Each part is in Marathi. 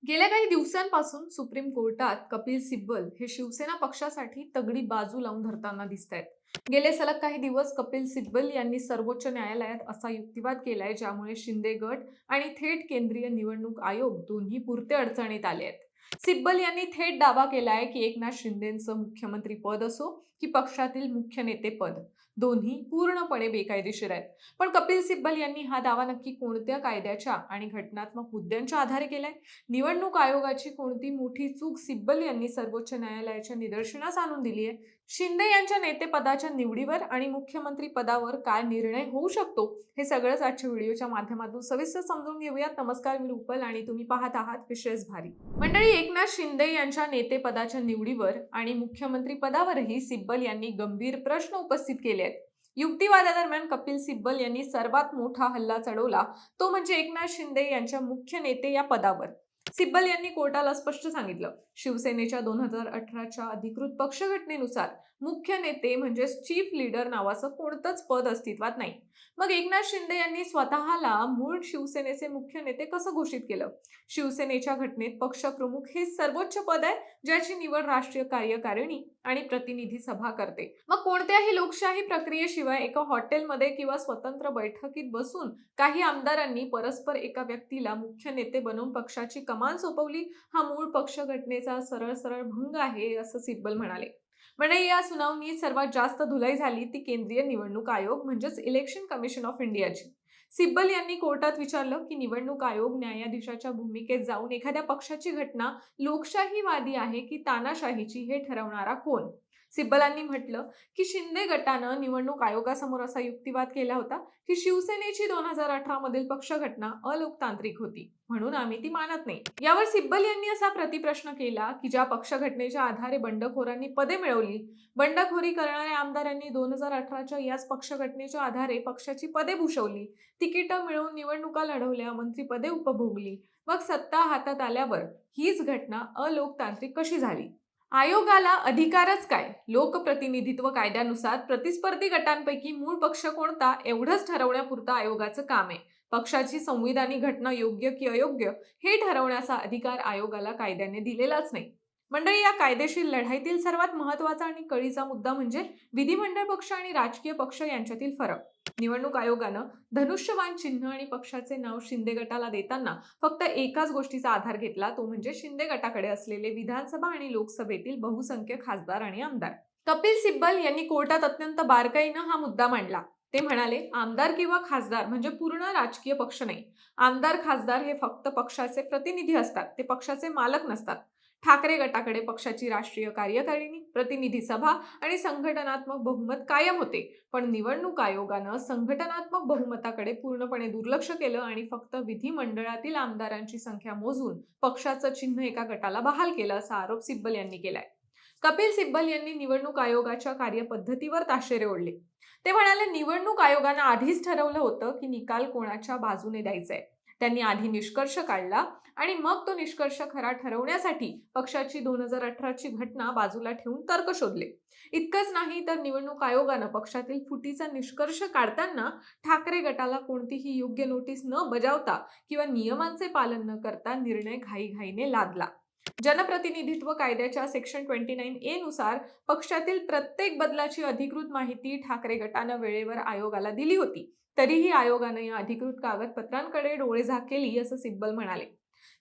गेल्या काही दिवसांपासून सुप्रीम कोर्टात कपिल सिब्बल हे शिवसेना पक्षासाठी तगडी बाजू लावून धरताना दिसत आहेत. गेले सलग काही दिवस कपिल सिब्बल यांनी सर्वोच्च न्यायालयात असा युक्तिवाद केलाय ज्यामुळे शिंदे गट आणि थेट केंद्रीय निवडणूक आयोग दोन्ही पुरते अडचणीत आले आहेत. सिब्बल यांनी थेट दावा केलाय की एकनाथ शिंदेचं मुख्यमंत्री पद असो की पक्षातील मुख्य नेते पद दोन्ही पूर्णपणे बेकायदेशीर आहेत. पण कपिल सिब्बल यांनी हा दावा नक्की कोणत्या कायद्याच्या आणि घटनात्मक मुद्द्यांच्या आधारे केलाय? निवडणूक आयोगाची कोणती मोठी चूक सिब्बल यांनी सर्वोच्च न्यायालयाच्या निदर्शनास आणून दिली आहे? शिंदे यांच्या नेतेपदाच्या निवडीवर आणि मुख्यमंत्री पदावर काय निर्णय होऊ शकतो, हे सगळंच आजच्या व्हिडिओच्या माध्यमातून सविस्तर समजून घेऊयात. नमस्कार, मी रुपल आणि तुम्ही पाहत आहात विशेष भारी. मंडळी, एकनाथ शिंदे यांच्या नेतेपदाच्या निवडीवर आणि मुख्यमंत्री पदावरही सिब्बल यांनी गंभीर प्रश्न उपस्थित केले आहेत. युक्तिवादादरम्यान कपिल सिब्बल यांनी सर्वात मोठा हल्ला चढवला तो म्हणजे एकनाथ शिंदे यांच्या मुख्य नेते या पदावर. सिब्बल यांनी कोर्टाला स्पष्ट सांगितलं, शिवसेनेच्या 2018च्या अधिकृत पक्षघटनेनुसार मुख्य नेते म्हणजे चीफ लीडर नावाचं कोणतंच पद अस्तित्वात नाही. मग एकनाथ शिंदे यांनी स्वतःला मूळ शिवसेनेचे मुख्य नेते कसं घोषित केलं? शिवसेनेच्या घटनेत पक्षप्रमुख हे सर्वोच्च पद आहे, ज्याची निवड राष्ट्रीय कार्यकारिणी आणि प्रतिनिधी सभा करते. मग कोणत्याही लोकशाही प्रक्रियेशिवाय एका हॉटेलमध्ये किंवा स्वतंत्र बैठकीत बसून काही आमदारांनी परस्पर एका व्यक्तीला मुख्य नेते बनवून पक्षाची कमान सोपवली, हा मूळ पक्ष घटनेचा सरळ सरळ भंग आहे, असं सिब्बल म्हणाले. म्हणजे या सुनावणीत सर्वात जास्त धुलाई झाली ती केंद्रीय निवडणूक आयोग म्हणजेच इलेक्शन कमिशन ऑफ इंडियाची. सिब्बल यांनी कोर्टात विचारलं की निवडणूक आयोग न्यायाधीशाच्या भूमिकेत जाऊन एखाद्या पक्षाची घटना लोकशाहीवादी आहे की तानाशाहीची हे ठरवणारा कोण? सिब्बलांनी म्हटलं की शिंदे गटानं निवडणूक आयोगासमोर असा युक्तिवाद केला होता की शिवसेनेची 2018 मधील पक्ष घटना अलोकतांत्रिक होती, म्हणून आम्ही ती मानत नाही. यावर सिब्बल यांनी असा प्रतिप्रश्न केला की ज्या पक्ष घटनेच्या आधारे बंडखोरांनी पदे मिळवली, बंडखोरी करणाऱ्या आमदारांनी 2018च्या याच पक्ष घटनेच्या आधारे पक्षाची पदे भूषवली, तिकीटं मिळवून निवडणुका लढवल्या, मंत्रिपदे उपभोगली, मग सत्ता हातात आल्यावर हीच घटना अलोकतांत्रिक कशी झाली? आयोगाला अधिकारच काय? लोकप्रतिनिधित्व कायद्यानुसार प्रतिस्पर्धी गटांपैकी मूळ पक्ष कोणता एवढंच ठरवण्यापुरतं आयोगाचं काम आहे. पक्षाची संविधानिक घटना योग्य की अयोग्य हे ठरवण्याचा अधिकार आयोगाला कायद्याने दिलेलाच नाही. मंडळी, या कायदेशीर लढाईतील सर्वात महत्वाचा आणि कळीचा मुद्दा म्हणजे विधिमंडळ पक्ष आणि राजकीय पक्ष यांच्यातील फरक. निवडणूक आयोगानं धनुष्यबाण चिन्ह आणि पक्षाचे नाव शिंदे गटाला देताना फक्त एकाच गोष्टीचा आधार घेतला, तो म्हणजे शिंदे गटाकडे असलेले विधानसभा आणि लोकसभेतील बहुसंख्य खासदार आणि आमदार. कपिल सिब्बल यांनी कोर्टात अत्यंत बारकाईनं हा मुद्दा मांडला. ते म्हणाले, आमदार किंवा खासदार म्हणजे पूर्ण राजकीय पक्ष नाही. आमदार खासदार हे फक्त पक्षाचे प्रतिनिधी असतात, ते पक्षाचे मालक नसतात. ठाकरे गटाकडे पक्षाची राष्ट्रीय कार्यकारिणी, प्रतिनिधी सभा आणि संघटनात्मक बहुमत कायम होते. पण निवडणूक आयोगानं संघटनात्मक बहुमताकडे पूर्णपणे दुर्लक्ष केलं आणि फक्त विधिमंडळातील आमदारांची संख्या मोजून पक्षाचं चिन्ह एका गटाला बहाल केलं, असा आरोप सिब्बल यांनी केलाय. कपिल सिब्बल यांनी निवडणूक आयोगाच्या कार्यपद्धतीवर ताशेरे ओढले. ते म्हणाले, निवडणूक आयोगानं आधीच ठरवलं होतं की निकाल कोणाच्या बाजूने द्यायचाय. त्यांनी आधी निष्कर्ष काढला आणि मग तो निष्कर्ष खरा ठरवण्यासाठी पक्षाची 2018ची घटना बाजूला ठेवून तर्क शोधले. इतकंच नाही तर निवडणूक आयोगानं पक्षातील फुटीचा निष्कर्ष काढताना ठाकरे गटाला कोणतीही योग्य नोटीस न बजावता किंवा नियमांचे पालन न करता निर्णय घाईघाईने लादला. जनप्रतिनिधित्व कायद्याच्या सेक्शन 29A नुसार पक्षातील प्रत्येक बदलाची अधिकृत माहिती ठाकरे गटानं वेळेवर आयोगाला दिली होती. तरीही आयोगानं या अधिकृत कागदपत्रांकडे डोळेझाक केली, असं सिब्बल म्हणाले.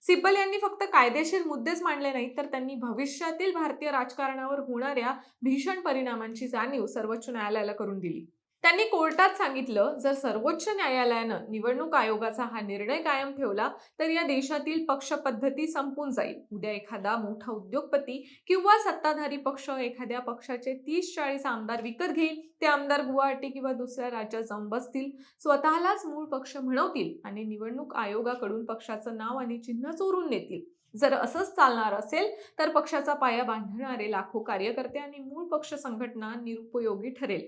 सिब्बल यांनी फक्त कायदेशीर मुद्देच मांडले नाहीत, तर त्यांनी भविष्यातील भारतीय राजकारणावर होणाऱ्या भीषण परिणामांची जाणीव सर्वोच्च न्यायालयाला करून दिली. त्यांनी कोर्टात सांगितलं, जर सर्वोच्च न्यायालयानं निवडणूक आयोगाचा हा निर्णय कायम ठेवला तर या देशातील पक्ष पद्धती संपून जाईल. उद्या एखादा मोठा उद्योगपती किंवा सत्ताधारी पक्ष एखाद्या पक्षाचे 30-40 आमदार विकत घेईल. ते आमदार गुवाहाटी किंवा दुसऱ्या राज्यात जाऊन बसतील, स्वतःलाच मूळ पक्ष म्हणवतील आणि निवडणूक आयोगाकडून पक्षाचं नाव आणि चिन्ह चोरून नेतील. जर असंच चालणार असेल तर पक्षाचा पाया बांधणारे लाखो कार्यकर्ते आणि मूळ पक्ष संघटना निरुपयोगी ठरेल.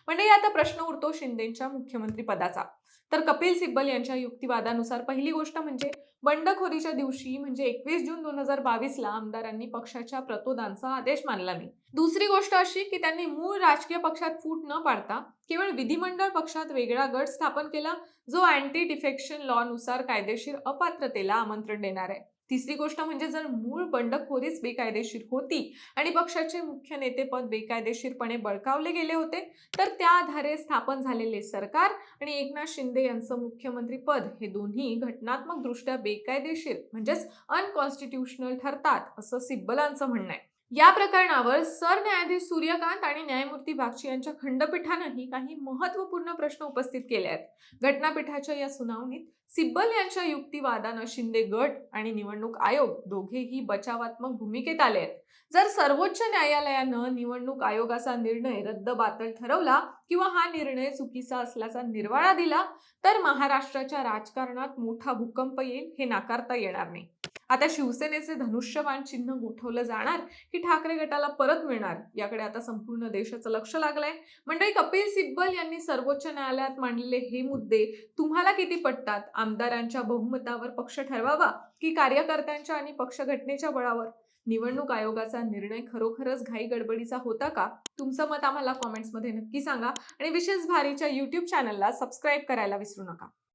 म्हणजे आता प्रश्न उरतो शिंदेच्या मुख्यमंत्री पदाचा. तर कपिल सिब्बल यांच्या युक्तिवादानुसार पहिली गोष्ट म्हणजे बंडखोरीच्या दिवशी म्हणजे 21 जून 2022ला आमदारांनी पक्षाच्या प्रतोदांचा आदेश मानला नाही. दुसरी गोष्ट अशी की त्यांनी मूळ राजकीय पक्षात फूट न पाडता केवळ विधिमंडळ पक्षात वेगळा गट स्थापन केला, जो अँटी डिफेक्शन लॉ नुसार कायदेशीर अपात्रतेला आमंत्रण देणार आहे. तिसरी गोष्ट म्हणजे जर मूळ बंडखोरीच बेकायदेशीर होती आणि पक्षाचे मुख्य नेतेपद बेकायदेशीरपणे बळकावले गेले होते, तर त्या आधारे स्थापन झालेले सरकार आणि एकनाथ शिंदे यांचं मुख्यमंत्री पद हे दोन्ही घटनात्मक दृष्ट्या बेकायदेशीर म्हणजेच अनकॉन्स्टिट्युशनल ठरतात, असं सिब्बलांचं म्हणणं आहे. या प्रकरणावर सरन्यायाधीश सूर्यकांत आणि न्यायमूर्ती बागची यांच्या खंडपीठानंही काही महत्त्वपूर्ण प्रश्न उपस्थित केले आहेत. घटनापीठाच्या या सुनावणीत सिब्बल यांच्या युक्तिवादानं शिंदे गट आणि निवडणूक आयोग दोघेही बचावात्मक भूमिकेत आले आहेत. जर सर्वोच्च न्यायालयानं निवडणूक आयोगाचा निर्णय रद्दबातल ठरवला किंवा हा निर्णय चुकीचा असल्याचा निर्वाळा दिला, तर महाराष्ट्राच्या राजकारणात मोठा भूकंप येईल हे नाकारता येणार नाही. आता शिवसेनेचे धनुष्यबाण चिन्ह गोठवलं जाणार की ठाकरे गटाला परत मिळणार, याकडे आता संपूर्ण देशाचं लक्ष लागलंय. मंडळी, कपिल सिब्बल यांनी सर्वोच्च न्यायालयात मांडलेले हे मुद्दे तुम्हाला किती पटतात? आमदारांच्या बहुमतावर पक्ष ठरवावा की कार्यकर्त्यांच्या आणि पक्ष घटनेच्या बळावर? निवडणूक आयोगाचा निर्णय खरोखरच घाई गडबडीचा होता का? तुमचं मत आम्हाला कॉमेंट्समध्ये नक्की सांगा आणि विशेष भारीच्या YouTube चॅनलला सबस्क्राईब करायला विसरू नका.